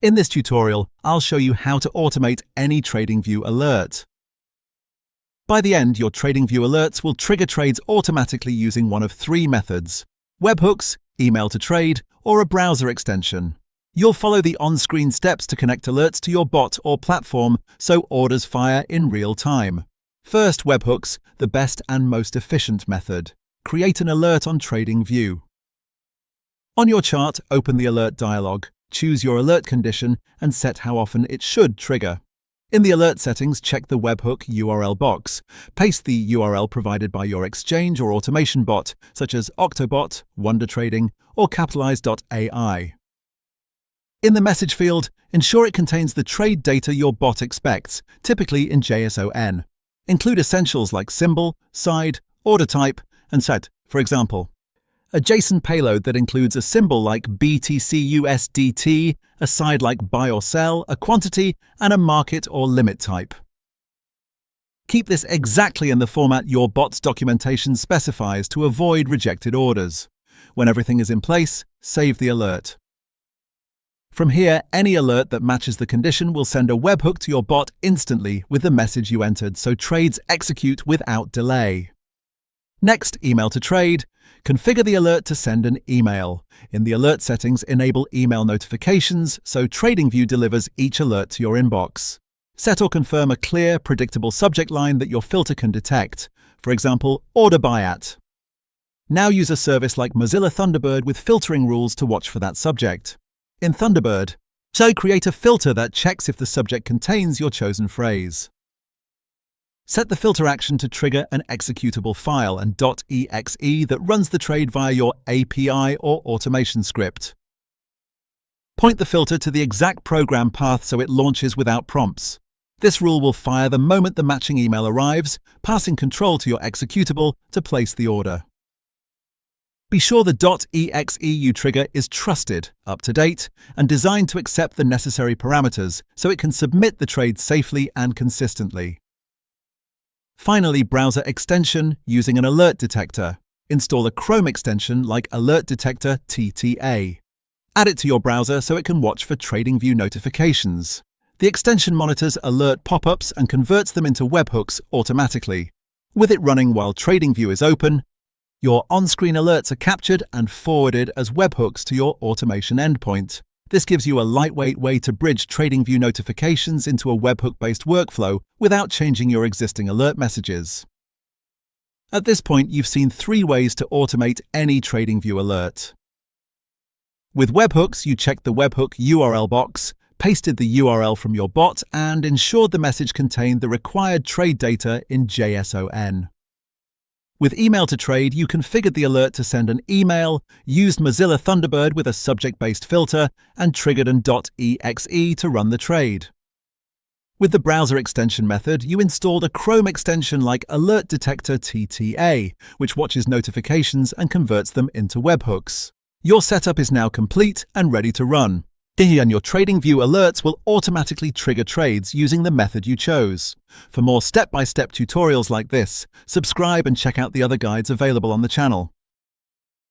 In this tutorial, I'll show you how to automate any TradingView alert. By the end, your TradingView alerts will trigger trades automatically using one of three methods: webhooks, email to trade, or a browser extension. You'll follow the on-screen steps to connect alerts to your bot or platform so orders fire in real time. First, webhooks, the best and most efficient method. Create an alert on TradingView. On your chart, open the alert dialog, choose your alert condition, and set how often it should trigger. In the alert settings, check the webhook URL box. Paste the URL provided by your exchange or automation bot, such as Octobot, Wonder Trading, or Capitalize.ai. In the message field, ensure it contains the trade data your bot expects, typically in JSON. Include essentials like symbol, side, order type, and set, for example, a JSON payload that includes a symbol like BTC/USDT, a side like buy or sell, a quantity, and a market or limit type. Keep this exactly in the format your bot's documentation specifies to avoid rejected orders. When everything is in place, save the alert. From here, any alert that matches the condition will send a webhook to your bot instantly with the message you entered, so trades execute without delay. Next, email to trade. Configure the alert to send an email. In the alert settings, enable email notifications so TradingView delivers each alert to your inbox. Set or confirm a clear, predictable subject line that your filter can detect. For example, order by at. Now use a service like Mozilla Thunderbird with filtering rules to watch for that subject. In Thunderbird, create a filter that checks if the subject contains your chosen phrase. Set the filter action to trigger an executable file and .exe that runs the trade via your API or automation script. Point the filter to the exact program path so it launches without prompts. This rule will fire the moment the matching email arrives, passing control to your executable to place the order. Be sure the .exe you trigger is trusted, up-to-date, and designed to accept the necessary parameters so it can submit the trade safely and consistently. Finally, browser extension using an alert detector. Install a Chrome extension like Alert Detector TTA. Add it to your browser so it can watch for TradingView notifications. The extension monitors alert pop-ups and converts them into webhooks automatically. With it running while TradingView is open, your on-screen alerts are captured and forwarded as webhooks to your automation endpoint. This gives you a lightweight way to bridge TradingView notifications into a webhook-based workflow without changing your existing alert messages. At this point, you've seen three ways to automate any TradingView alert. With webhooks, you checked the webhook URL box, pasted the URL from your bot, and ensured the message contained the required trade data in JSON. With email to trade, you configured the alert to send an email, used Mozilla Thunderbird with a subject-based filter, and triggered an .exe to run the trade. With the browser extension method, you installed a Chrome extension like Alert Detector TTA, which watches notifications and converts them into webhooks. Your setup is now complete and ready to run. And your TradingView alerts will automatically trigger trades using the method you chose. For more step-by-step tutorials like this, subscribe and check out the other guides available on the channel.